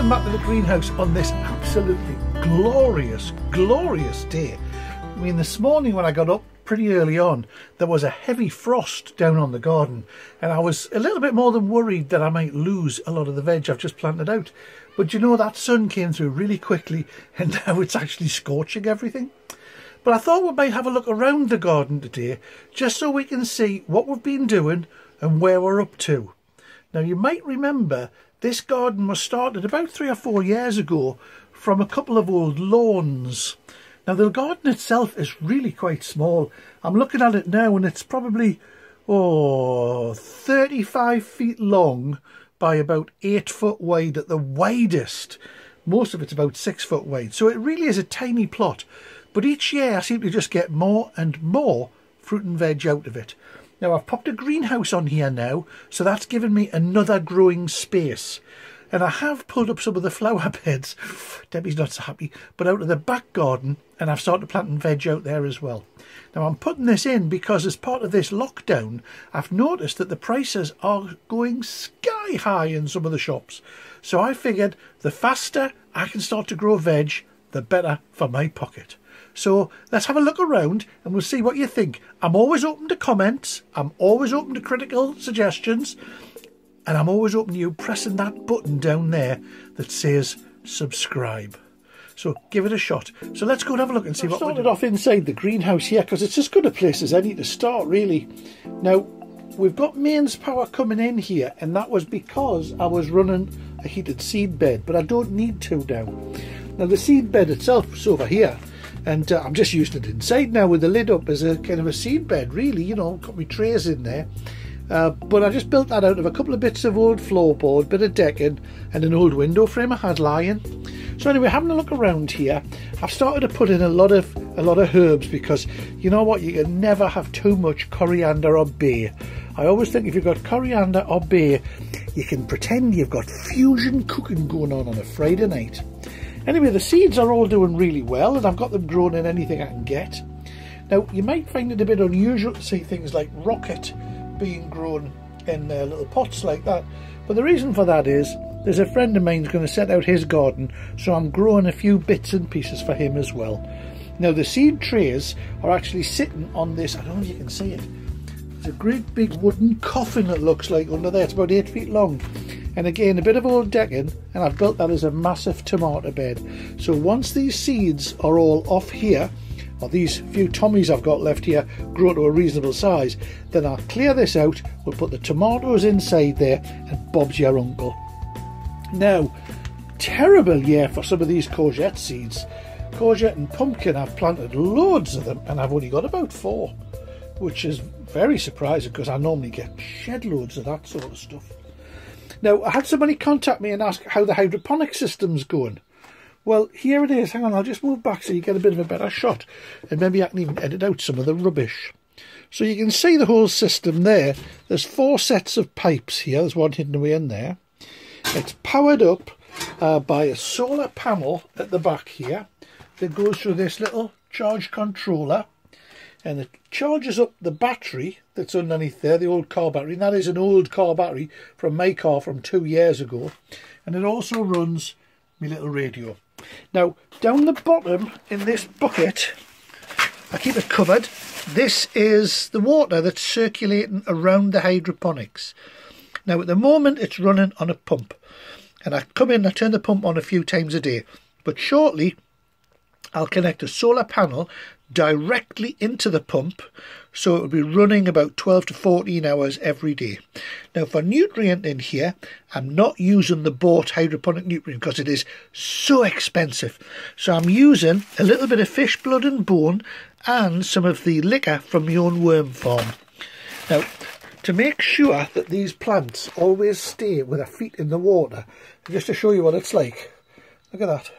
welcome back to the greenhouse on this absolutely glorious, glorious day. I mean, this morning when I got up pretty early on, there was a heavy frost down on the garden, and I was a little bit more than worried that I might lose a lot of the veg I've just planted out. But you know, that sun came through really quickly, and now it's actually scorching everything. But I thought we might have a look around the garden today, just so we can see what we've been doing and where we're up to. Now, you might remember this garden was started about 3 or 4 years ago from a couple of old lawns. Now, the garden itself is really quite small. I'm looking at it now and it's probably 35 feet long by about 8 foot wide at the widest. Most of it's about 6 foot wide. So it really is a tiny plot. But each year I seem to just get more and more fruit and veg out of it. Now, I've popped a greenhouse on here now, so that's given me another growing space. And I have pulled up some of the flower beds, Debbie's not so happy, but out of the back garden, and I've started planting veg out there as well. Now, I'm putting this in because as part of this lockdown, I've noticed that the prices are going sky high in some of the shops. So I figured the faster I can start to grow veg, the better for my pocket. So let's have a look around and we'll see what you think. I'm always open to comments. I'm always open to critical suggestions. And I'm always open to you pressing that button down there that says subscribe. So give it a shot. So let's go and have a look and see what we're doing. I've started off inside the greenhouse here because it's as good a place as any to start, really. Now, we've got mains power coming in here, and that was because I was running a heated seed bed, but I don't need to now. Now, the seed bed itself is over here. And I'm just using it inside now with the lid up as a kind of a seed bed, really, you know, got my trays in there. But I just built that out of a couple of bits of old floorboard, bit of decking, and an old window frame I had lying. So anyway, having a look around here, I've started to put in a lot of herbs because, you know what, you can never have too much coriander or bay. I always think if you've got coriander or bay, you can pretend you've got fusion cooking going on a Friday night. Anyway, the seeds are all doing really well, and I've got them grown in anything I can get. Now, you might find it a bit unusual to see things like rocket being grown in little pots like that. But the reason for that is, there's a friend of mine's going to set out his garden, so I'm growing a few bits and pieces for him as well. Now, the seed trays are actually sitting on this, I don't know if you can see it. It's a great big wooden coffin, it looks like, under there. It's about 8 feet long. And again, a bit of old decking, and I've built that as a massive tomato bed. So once these seeds are all off here, or these few Tommies I've got left here grow to a reasonable size, then I'll clear this out, we'll put the tomatoes inside there, and Bob's your uncle. Now, terrible year for some of these courgette seeds. Courgette and pumpkin, I've planted loads of them, and I've only got about 4, which is very surprising because I normally get shed loads of that sort of stuff. Now, I had somebody contact me and ask how the hydroponic system's going. Well, here it is. Hang on, I'll just move back so you get a bit of a better shot. And maybe I can even edit out some of the rubbish. So you can see the whole system there. There's 4 sets of pipes here. There's one hidden away in there. It's powered up by a solar panel at the back here that goes through this little charge controller. And it charges up the battery that's underneath there, the old car battery. And that is an old car battery from my car from 2 years ago. And it also runs my little radio. Now, down the bottom in this bucket, I keep it covered. This is the water that's circulating around the hydroponics. Now, at the moment, it's running on a pump. And I come in, I turn the pump on a few times a day. But shortly, I'll connect a solar panel directly into the pump, so it will be running about 12 to 14 hours every day. Now, for nutrient in here, I'm not using the bought hydroponic nutrient because it is so expensive. So I'm using a little bit of fish blood and bone and some of the liquor from my own worm farm. Now, to make sure that these plants always stay with their feet in the water, just to show you what it's like, look at that.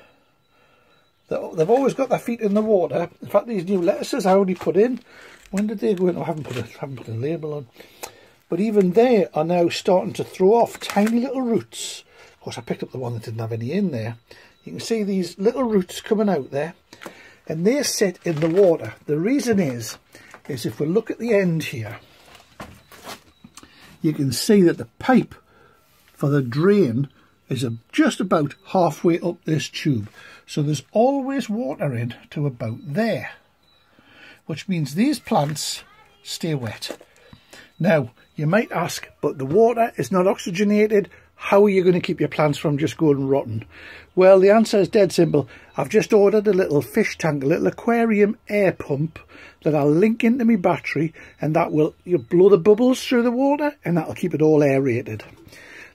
They've always got their feet in the water. In fact, these new lettuces I already put in. When did they go in? I haven't put a label on. But even they are now starting to throw off tiny little roots. Of course, I picked up the one that didn't have any in there. You can see these little roots coming out there. And they sit in the water. The reason is if we look at the end here, you can see that the pipe for the drain is just about halfway up this tube. So there's always water in to about there, which means these plants stay wet. Now, you might ask, but the water is not oxygenated. How are you going to keep your plants from just going rotten? Well, the answer is dead simple. I've just ordered a little fish tank, a little aquarium air pump that I'll link into my battery, and that will blow the bubbles through the water, and that'll keep it all aerated.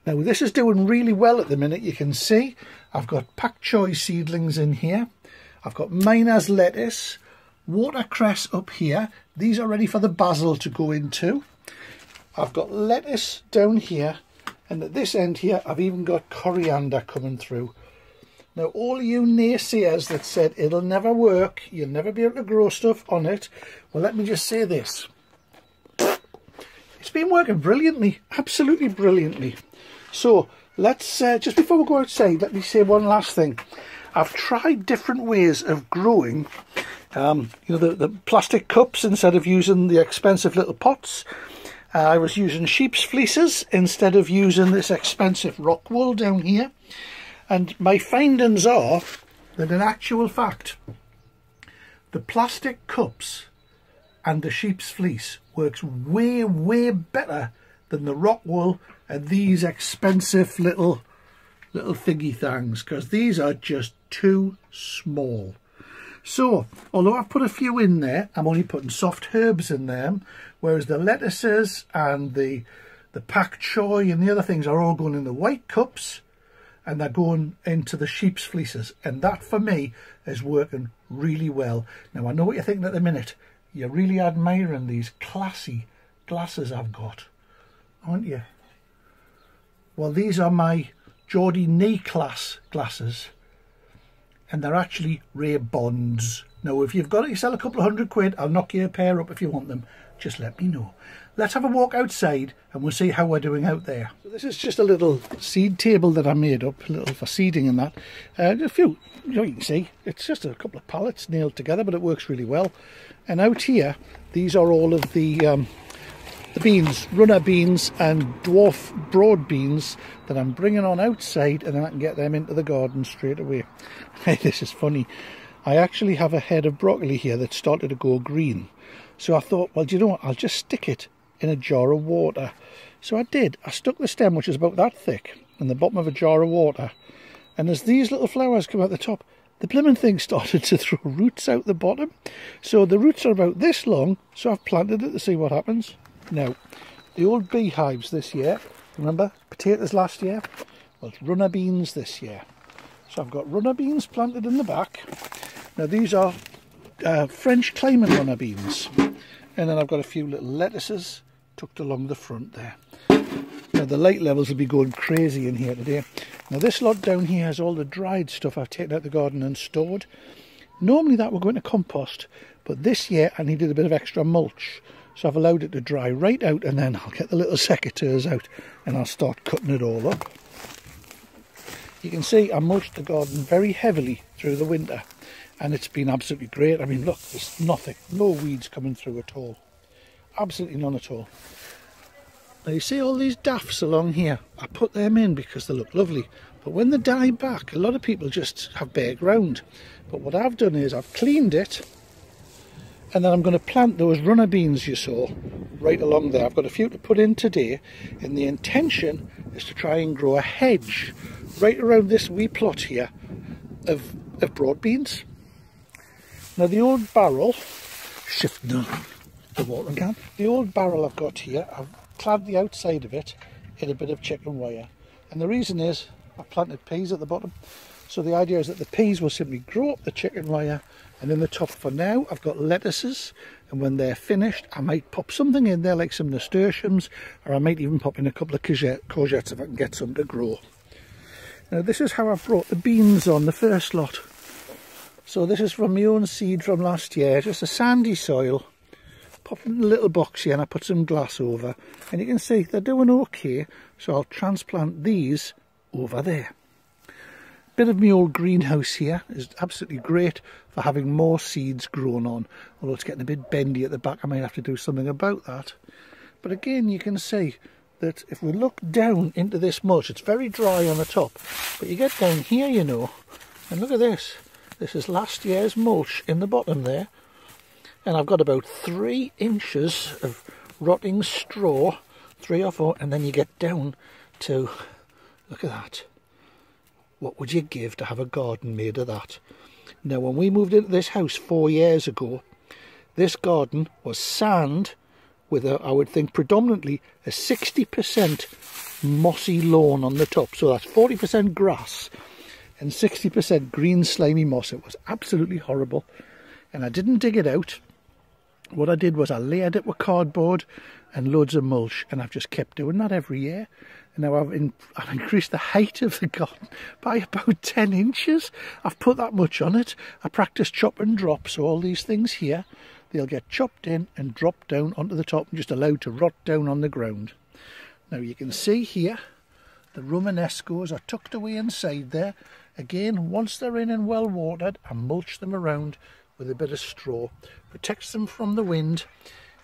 Now, this is doing really well at the minute. You can see I've got pak choi seedlings in here. I've got Miner's lettuce, watercress up here. These are ready for the basil to go into. I've got lettuce down here, and at this end here I've even got coriander coming through. Now, all you naysayers that said it'll never work, you'll never be able to grow stuff on it, well, let me just say this. It's been working brilliantly, absolutely brilliantly. So let's, just before we go outside, let me say one last thing. I've tried different ways of growing, the plastic cups instead of using the expensive little pots. I was using sheep's fleeces instead of using this expensive rock wool down here. And my findings are that in actual fact, the plastic cups and the sheep's fleece works way, way better than the rock wool and these expensive little thingy things, because these are just too small. So, although I've put a few in there, I'm only putting soft herbs in them, whereas the lettuces and the pak choi and the other things are all going in the white cups, and they're going into the sheep's fleeces, and that for me is working really well. Now, I know what you're thinking at the minute. You're really admiring these classy glasses I've got, aren't you? Well, these are my Geordie knee class glasses, and they're actually Ray-Bons. Now, if you've got it, you sell a couple of £100, I'll knock you a pair up if you want them. Just let me know. Let's have a walk outside and we'll see how we're doing out there. So this is just a little seed table that I made up, a little for seeding and that. A few, you can see, it's just a couple of pallets nailed together, but it works really well. And out here, these are all of the beans, runner beans and dwarf broad beans that I'm bringing on outside, and then I can get them into the garden straight away. Hey, this is funny. I actually have a head of broccoli here that started to go green. So I thought, well, do you know what? I'll just stick it in a jar of water. So I did. I stuck the stem, which is about that thick, in the bottom of a jar of water. And as these little flowers come out the top, the blimmin' thing started to throw roots out the bottom. So the roots are about this long, so I've planted it to see what happens. Now, the old beehives this year, remember, potatoes last year? Well, it's runner beans this year. So I've got runner beans planted in the back. Now, these are French climbing runner beans. And then I've got a few little lettuces tucked along the front there. Now, the light levels will be going crazy in here today. Now, this lot down here has all the dried stuff I've taken out the garden and stored. Normally that would go into compost, but this year I needed a bit of extra mulch. So I've allowed it to dry right out, and then I'll get the little secateurs out and I'll start cutting it all up. You can see I mulched the garden very heavily through the winter, and it's been absolutely great. I mean, look, there's nothing, no weeds coming through at all. Absolutely none at all. Now you see all these daffs along here, I put them in because they look lovely. But when they die back, a lot of people just have bare ground. But what I've done is I've cleaned it, and then I'm going to plant those runner beans you saw right along there. I've got a few to put in today, and the intention is to try and grow a hedge right around this wee plot here of broad beans. Now the old barrel, shifting the watering can, the old barrel I've got here, I've clad the outside of it in a bit of chicken wire. And the reason is I've planted peas at the bottom. So the idea is that the peas will simply grow up the chicken wire, and in the top for now I've got lettuces, and when they're finished I might pop something in there like some nasturtiums, or I might even pop in a couple of courgettes if I can get some to grow. Now this is how I've brought the beans on the first lot. So this is from my own seed from last year, just a sandy soil. Pop in a little box here and I put some glass over, and you can see they're doing okay, so I'll transplant these over there. Bit of my old greenhouse here is absolutely great for having more seeds grown on, although it's getting a bit bendy at the back. I might have to do something about that. But again, you can see that if we look down into this mulch, it's very dry on the top, but you get down here, you know, and look at this. This is last year's mulch in the bottom there, and I've got about 3 inches of rotting straw, 3 or 4, and then you get down to, look at that. What would you give to have a garden made of that? Now, when we moved into this house 4 years ago, this garden was sand with I would think predominantly a 60% mossy lawn on the top. So that's 40% grass and 60% green slimy moss. It was absolutely horrible, and I didn't dig it out. What I did was I layered it with cardboard and loads of mulch, and I've just kept doing that every year. And now I've increased the height of the garden by about 10 inches. I've put that much on it. I practice chop and drop, so all these things here, they'll get chopped in and dropped down onto the top and just allowed to rot down on the ground. Now you can see here the Romanescos are tucked away inside there. Again, once they're in and well watered, I mulch them around with a bit of straw. Protects them from the wind,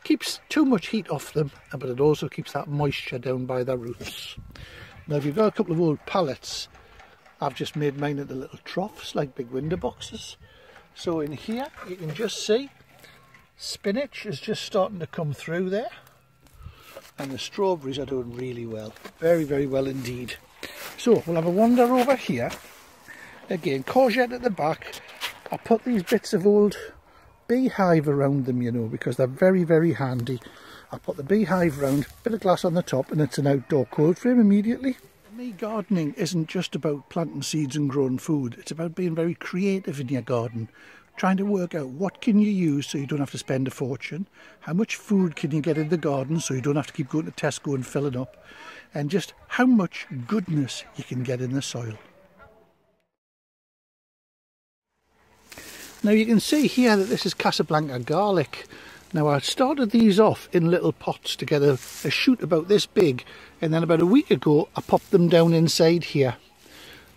keeps too much heat off them, but it also keeps that moisture down by the roots. Now if you've got a couple of old pallets, I've just made mine into little troughs like big window boxes. So in here you can just see spinach is just starting to come through there, and the strawberries are doing really well, very, very well indeed. So we'll have a wander over here. Again, courgette at the back. I put these bits of old beehive around them, you know, because they're very, very handy. I put the beehive round, bit of glass on the top, and it's an outdoor cold frame immediately. For me, gardening isn't just about planting seeds and growing food. It's about being very creative in your garden, trying to work out what can you use so you don't have to spend a fortune, how much food can you get in the garden so you don't have to keep going to Tesco and filling up, and just how much goodness you can get in the soil. Now you can see here that this is Casablanca garlic. Now I started these off in little pots to get a shoot about this big, and then about a week ago I popped them down inside here.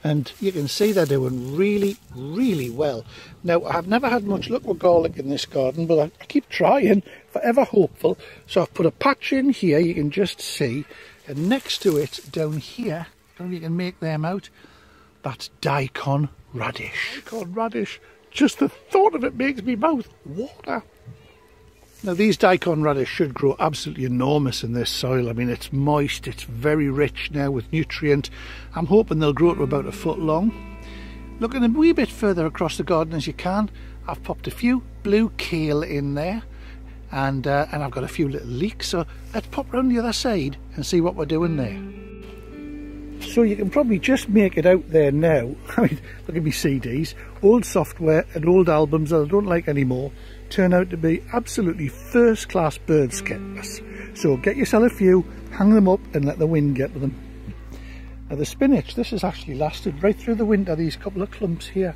And you can see they're doing really, really well. Now, I've never had much luck with garlic in this garden, but I keep trying, forever hopeful. So I've put a patch in here, you can just see. And next to it, down here, I don't know if you can make them out, that's daikon radish. Daikon radish, just the thought of it makes me mouth water. Now these daikon radish should grow absolutely enormous in this soil. I mean, it's moist, it's very rich now with nutrient. I'm hoping they'll grow to about 1 foot long. Looking a wee bit further across the garden as you can, I've popped a few blue kale in there, and I've got a few little leeks. So let's pop round the other side and see what we're doing there. So you can probably just make it out there now. I mean, look at me CDs, old software and old albums that I don't like anymore turn out to be absolutely first-class bird sketchers. So get yourself a few, hang them up and let the wind get to them. Now the spinach, this has actually lasted right through the winter, these couple of clumps here.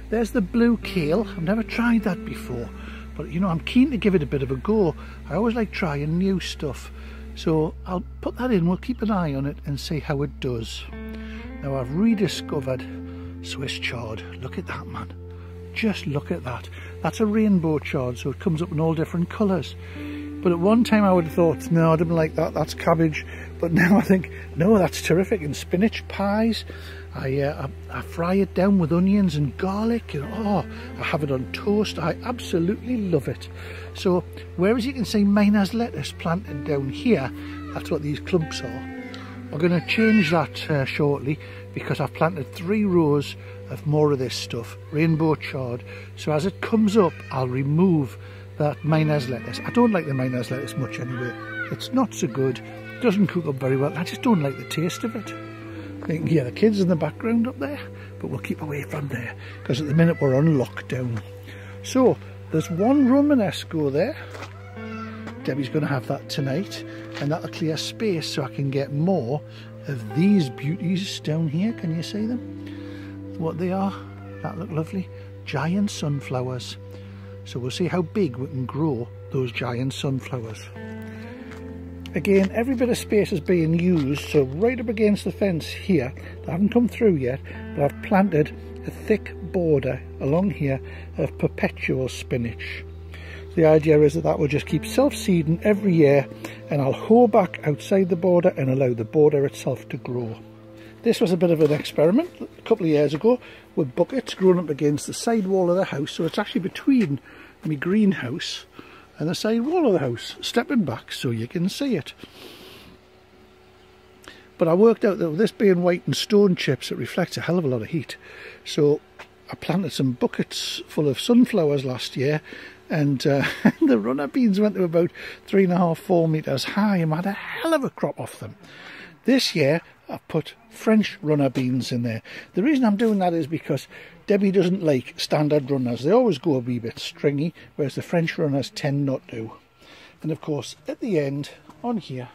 There's the blue kale. I've never tried that before, but you know, I'm keen to give it a bit of a go. I always like trying new stuff. So I'll put that in, we'll keep an eye on it and see how it does. Now I've rediscovered Swiss chard. Look at that, man. Just look at that. That's a rainbow chard, so it comes up in all different colours. But at one time I would have thought, no, I didn't like that, that's cabbage. But now I think, no, that's terrific. And spinach pies, I fry it down with onions and garlic. And, oh, I have it on toast. I absolutely love it. So, whereas you can see miner's lettuce planted down here, that's what these clumps are. I'm going to change that shortly, because I've planted 3 rows of more of this stuff, rainbow chard. So as it comes up, I'll remove that miner's lettuce. I don't like the miner's lettuce much anyway. It's not so good, doesn't cook up very well. I just don't like the taste of it. You can hear the kids in the background up there, but we'll keep away from there, because at the minute we're on lockdown. So there's 1 Romanesco there. Debbie's going to have that tonight, and that'll clear space so I can get more of these beauties down here. Can you see them? What they are? That look lovely. Giant sunflowers. So we'll see how big we can grow those giant sunflowers. Again, every bit of space is being used, so right up against the fence here, I haven't come through yet, but I've planted a thick border along here of perpetual spinach. the idea is that that will just keep self-seeding every year, and I'll hoe back outside the border and allow the border itself to grow. This was a bit of an experiment a couple of years ago with buckets growing up against the side wall of the house, so it's actually between my greenhouse and the side wall of the house, stepping back so you can see it. But I worked out that with this being white and stone chips, it reflects a hell of a lot of heat. So I planted some buckets full of sunflowers last year, and the runner beans went to about 3.5, 4 metres high, and I had a hell of a crop off them. This year I've put French runner beans in there. The reason I'm doing that is because Debbie doesn't like standard runners. They always go a wee bit stringy, whereas the French runners tend not to. And of course at the end on here,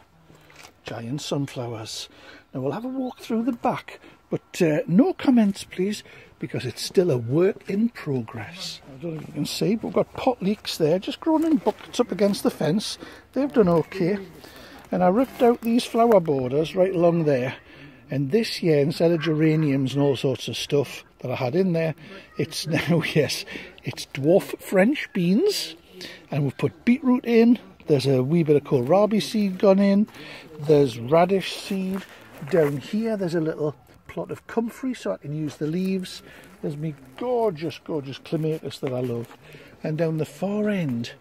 giant sunflowers. Now we'll have a walk through the back, but no comments please, because it's still a work in progress. I don't know if you can see, but we've got pot leeks there, just growing in buckets up against the fence. They've done okay. And I ripped out these flower borders right along there. And this year, instead of geraniums and all sorts of stuff that I had in there, it's now, yes, it's dwarf French beans. And we've put beetroot in. There's a wee bit of kohlrabi seed gone in. There's radish seed. Down here, there's a little plot of comfrey so I can use the leaves. There's me gorgeous, gorgeous clematis that I love. And down the far end,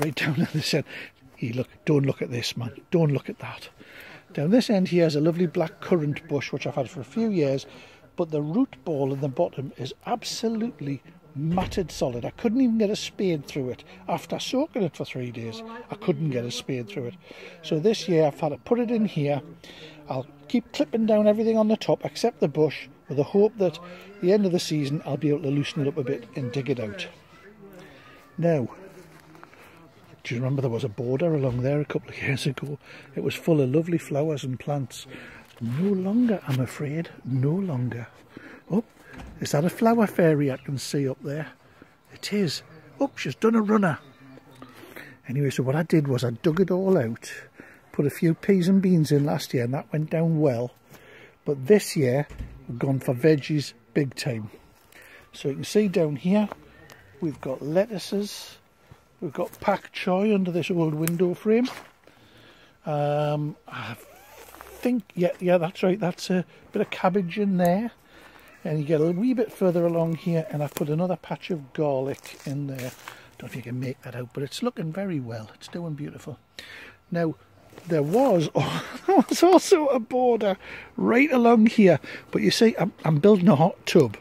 right down at this end, look, don't look at this, man, don't look at that. Down this end here is a lovely black currant bush which I've had for a few years, but the root ball in the bottom is absolutely matted solid. I couldn't even get a spade through it. After soaking it for 3 days, I couldn't get a spade through it. So this year I've had to put it in here. I'll keep clipping down everything on the top except the bush, with the hope that at the end of the season I'll be able to loosen it up a bit and dig it out. Now, do you remember there was a border along there a couple of years ago? It was full of lovely flowers and plants. No longer, I'm afraid, no longer. Oh, is that a flower fairy I can see up there? It is. Oh, she's done a runner. Anyway, so what I did was I dug it all out, put a few peas and beans in last year, and that went down well. But this year, we've gone for veggies big time. So you can see down here, we've got lettuces. We've got pak choy under this old window frame. I think, yeah, that's right. That's a bit of cabbage in there. And you get a wee bit further along here, and I've put another patch of garlic in there. Don't know if you can make that out, but it's looking very well. It's doing beautiful. Now, there was also a border right along here. But you see, I'm building a hot tub,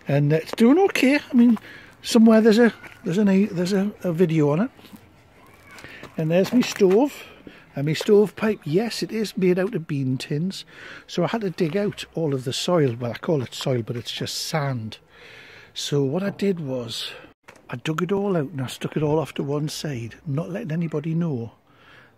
and it's doing okay. I mean, somewhere there's a video on it, and there's my stove, and my stovepipe. Yes, it is made out of bean tins, so I had to dig out all of the soil. Well, I call it soil, but it's just sand. So what I did was I dug it all out and I stuck it all off to one side, not letting anybody know.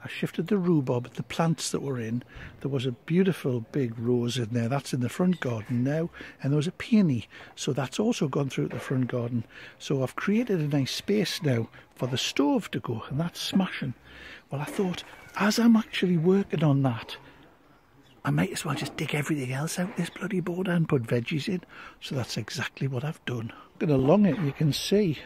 I shifted the rhubarb, the plants that were in. There was a beautiful big rose in there. That's in the front garden now. And there was a peony. So that's also gone through the front garden. So I've created a nice space now for the stove to go. And that's smashing. Well, I thought, as I'm actually working on that, I might as well just dig everything else out this bloody border and put veggies in. So that's exactly what I've done. Going along it, you can see,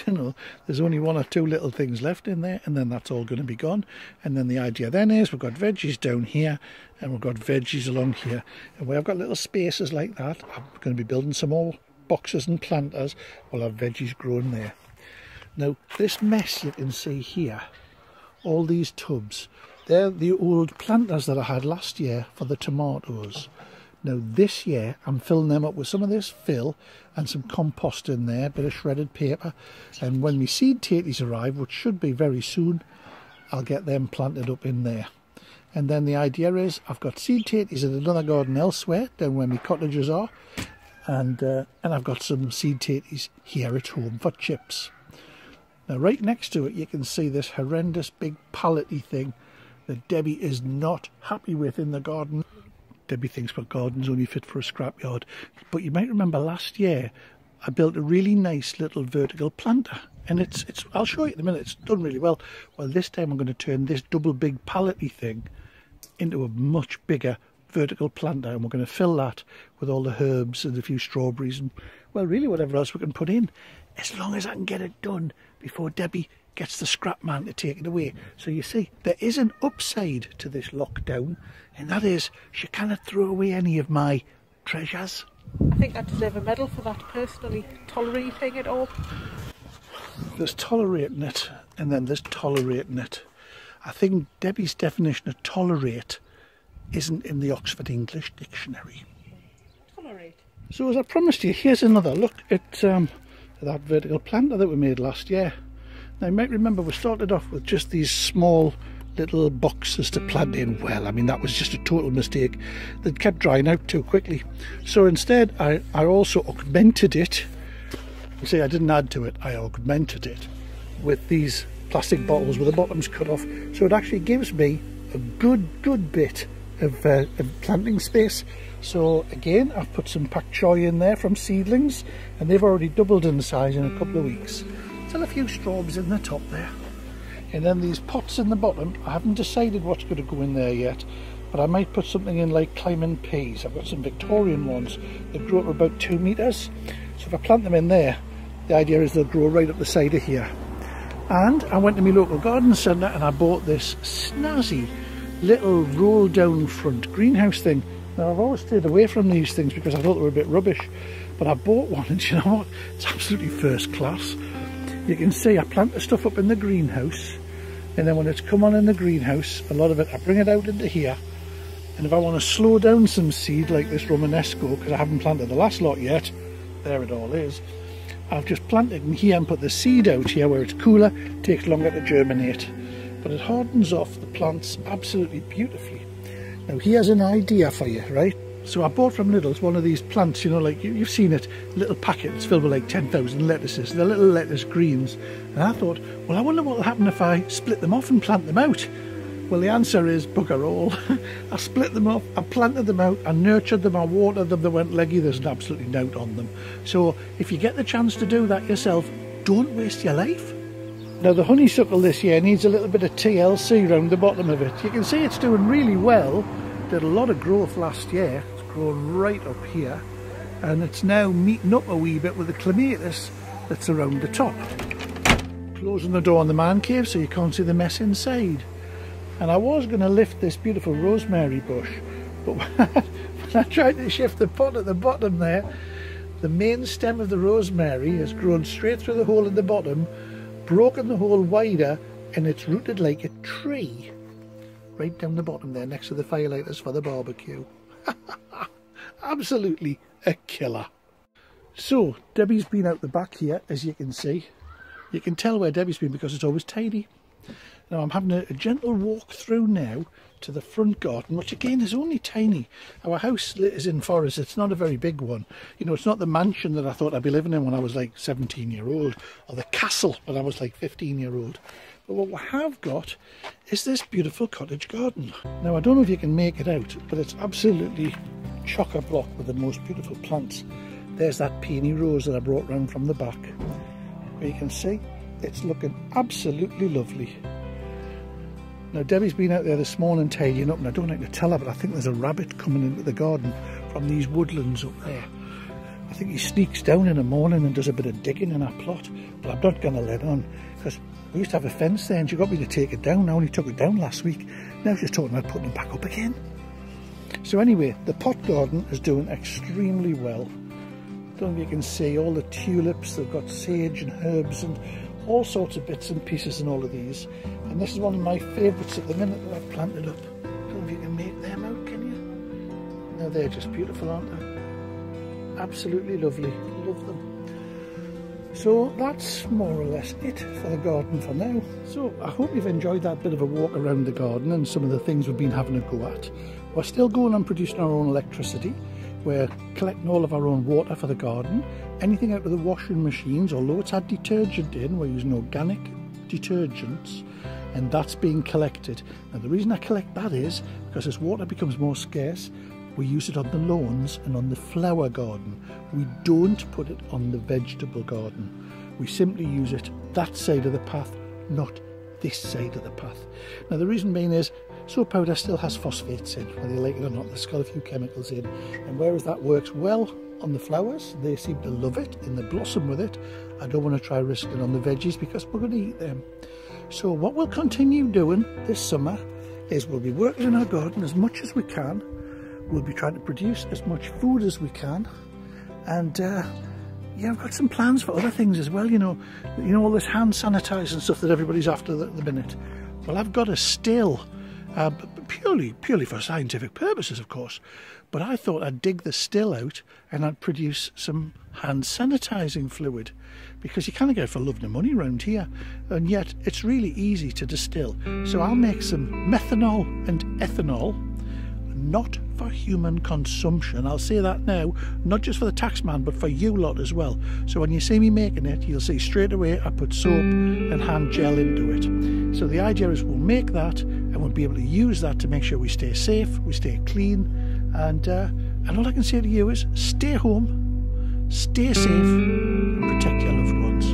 you know, there's only 1 or 2 little things left in there, and then that's all going to be gone. And then the idea then is we've got veggies down here, and we've got veggies along here. And where I've got little spaces like that, I'm going to be building some more boxes and planters. We'll have veggies growing there. Now, this mess you can see here, all these tubs, they're the old planters that I had last year for the tomatoes. Now this year I'm filling them up with some of this fill and some compost in there, a bit of shredded paper, and when my seed tatties arrive, which should be very soon, I'll get them planted up in there. And then the idea is I've got seed tatties in another garden elsewhere, down where my cottages are, and I've got some seed tatties here at home for chips. Now right next to it you can see this horrendous big pallety thing that Debbie is not happy with in the garden. Debbie thinks my garden's only fit for a scrapyard. But you might remember last year I built a really nice little vertical planter. And it's I'll show you in a minute, it's done really well. Well, this time I'm going to turn this double big pallety thing into a much bigger vertical planter. And we're going to fill that with all the herbs and a few strawberries and, well, really whatever else we can put in. As long as I can get it done before Debbie gets the scrap man to take it away. So you see, there is an upside to this lockdown, and that is she cannot throw away any of my treasures. I think I deserve a medal for that, personally, tolerating it all. There's tolerating it, and then there's tolerating it. I think Debbie's definition of tolerate isn't in the Oxford English Dictionary. Tolerate. So as I promised you, here's another look at that vertical planter that we made last year. Now you might remember we started off with just these small little boxes to plant in. Well, I mean, that was just a total mistake. They kept drying out too quickly. So instead I also augmented it. You see, I didn't add to it, I augmented it with these plastic bottles with the bottoms cut off. So it actually gives me a good bit of planting space. So again, I've put some pak choi in there from seedlings, and they've already doubled in size in a couple of weeks. Still a few straws in the top there. And then these pots in the bottom, I haven't decided what's going to go in there yet, but I might put something in like climbing peas. I've got some Victorian ones that grow up about 2 meters. So if I plant them in there, the idea is they'll grow right up the side of here. And I went to my local garden centre and I bought this snazzy little roll down front greenhouse thing. Now I've always stayed away from these things because I thought they were a bit rubbish, but I bought one, and you know what, it's absolutely first class. You can see I plant the stuff up in the greenhouse, and then when it's come on in the greenhouse, a lot of it I bring it out into here, and if I want to slow down some seed like this Romanesco, because I haven't planted the last lot yet, there it all is, I've just planted in here and put the seed out here where it's cooler. It takes longer to germinate, but it hardens off the plants absolutely beautifully. Now here's an idea for you, right? So I bought from Lidl's one of these plants, you know, like you've seen it, little packets filled with like 10,000 lettuces, the little lettuce greens. And I thought, well, I wonder what will happen if I split them off and plant them out. Well, the answer is bugger all. I split them off, I planted them out, I nurtured them, I watered them, they went leggy, there's absolutely no doubt on them. So if you get the chance to do that yourself, don't waste your life. Now the honeysuckle this year needs a little bit of TLC around the bottom of it. You can see it's doing really well. Did a lot of growth last year. It's grown right up here, and it's now meeting up a wee bit with the clematis that's around the top. Closing the door on the man cave so you can't see the mess inside. And I was going to lift this beautiful rosemary bush, but when I tried to shift the pot at the bottom there, the main stem of the rosemary has grown straight through the hole in the bottom, broken the hole wider, and it's rooted like a tree right down the bottom there next to the firelighters for the barbecue. Absolutely a killer. So Debbie's been out the back here, as you can see. You can tell where Debbie's been because it's always tidy. Now I'm having a gentle walk through now to the front garden, which again is only tiny. Our house is in Forest, it's not a very big one. You know, it's not the mansion that I thought I'd be living in when I was like 17-year-old, or the castle when I was like 15-year-old. But what we have got is this beautiful cottage garden. Now I don't know if you can make it out, but it's absolutely chock-a-block with the most beautiful plants. There's that peony rose that I brought round from the back, where you can see it's looking absolutely lovely. Now Debbie's been out there this morning tidying up, and I don't like to tell her, but I think there's a rabbit coming into the garden from these woodlands up there. I think he sneaks down in the morning and does a bit of digging in our plot, but I'm not going to let on, because we used to have a fence there and she got me to take it down. I only took it down last week. Now she's talking about putting it back up again. So anyway, the pot garden is doing extremely well. Don't know if you can see all the tulips, they've got sage and herbs and all sorts of bits and pieces in all of these. And this is one of my favourites at the minute that I've planted up. Don't know if you can make them out, can you? Now they're just beautiful, aren't they? Absolutely lovely. Love them. So that's more or less it for the garden for now. So I hope you've enjoyed that bit of a walk around the garden and some of the things we've been having a go at. We're still going on producing our own electricity. We're collecting all of our own water for the garden. Anything out of the washing machines, although it's had detergent in, we're using organic detergents, and that's being collected. Now the reason I collect that is because as water becomes more scarce, we use it on the lawns and on the flower garden. We don't put it on the vegetable garden. We simply use it that side of the path, not this side of the path. Now the reason being is soap powder still has phosphates in, whether you like it or not. There's got a few chemicals in, and whereas that works well on the flowers, they seem to love it and they blossom with it, I don't want to try risking on the veggies because we're going to eat them. So what we'll continue doing this summer is we'll be working in our garden as much as we can. We'll be trying to produce as much food as we can. And yeah, I've got some plans for other things as well, you know all this hand sanitizing stuff that everybody's after at the minute. Well, I've got a still, purely for scientific purposes, of course. But I thought I'd dig the still out and I'd produce some hand sanitizing fluid, because you can't get it for love nor money around here, and yet it's really easy to distill. So I'll make some methanol and ethanol, not for human consumption. I'll say that now, not just for the taxman, but for you lot as well. So when you see me making it, you'll see straight away I put soap and hand gel into it. So the idea is we'll make that and we'll be able to use that to make sure we stay safe, we stay clean, and all I can say to you is stay home, stay safe, and protect your loved ones.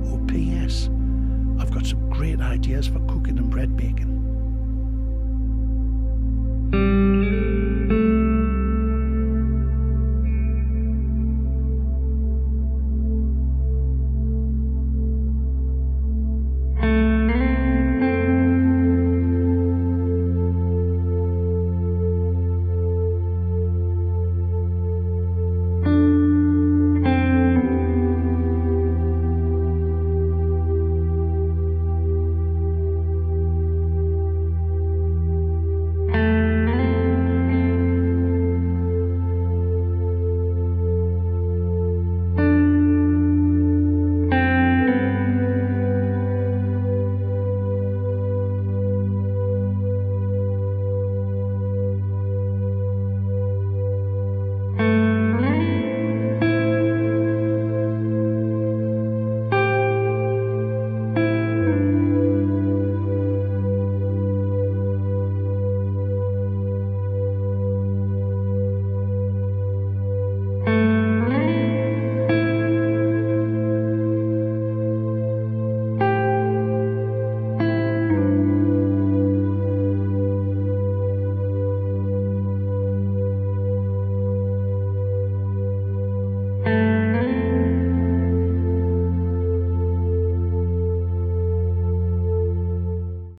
Oh, P.S. I've got some great ideas for cooking and bread baking.